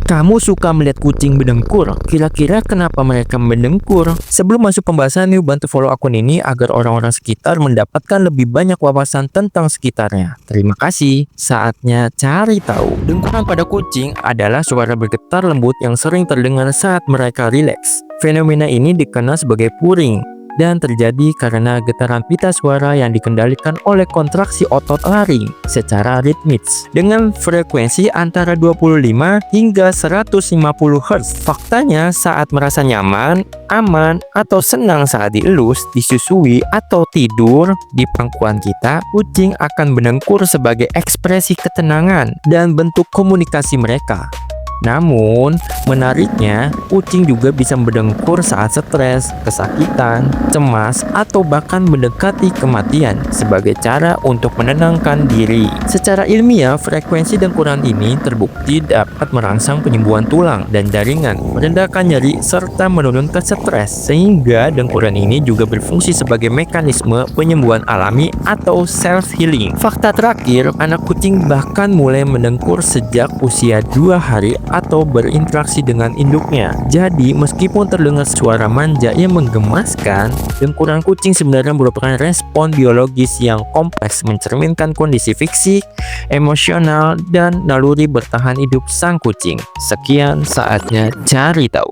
Kamu suka melihat kucing mendengkur? Kira-kira kenapa mereka mendengkur? Sebelum masuk pembahasan, yuk bantu follow akun ini agar orang-orang sekitar mendapatkan lebih banyak wawasan tentang sekitarnya. Terima kasih. Saatnya cari tahu. Dengkuran pada kucing adalah suara bergetar lembut yang sering terdengar saat mereka rileks. Fenomena ini dikenal sebagai purring dan terjadi karena getaran pita suara yang dikendalikan oleh kontraksi otot laring secara ritmis dengan frekuensi antara 25 hingga 150 Hz. Faktanya, saat merasa nyaman, aman, atau senang saat dielus, disusui, atau tidur di pangkuan kita, kucing akan mendengkur sebagai ekspresi ketenangan dan bentuk komunikasi mereka. Namun, menariknya, kucing juga bisa mendengkur saat stres, kesakitan, cemas, atau bahkan mendekati kematian sebagai cara untuk menenangkan diri. Secara ilmiah, frekuensi dengkuran ini terbukti dapat merangsang penyembuhan tulang dan jaringan, meredakan nyeri, serta menurunkan stres, sehingga dengkuran ini juga berfungsi sebagai mekanisme penyembuhan alami atau self-healing. Fakta terakhir, anak kucing bahkan mulai mendengkur sejak usia 2 hari atau berinteraksi dengan induknya. Jadi, meskipun terdengar suara manja yang menggemaskan, dengkuran kucing sebenarnya merupakan respon biologis yang kompleks mencerminkan kondisi fisik, emosional, dan naluri bertahan hidup sang kucing. Sekian, saatnya cari tahu.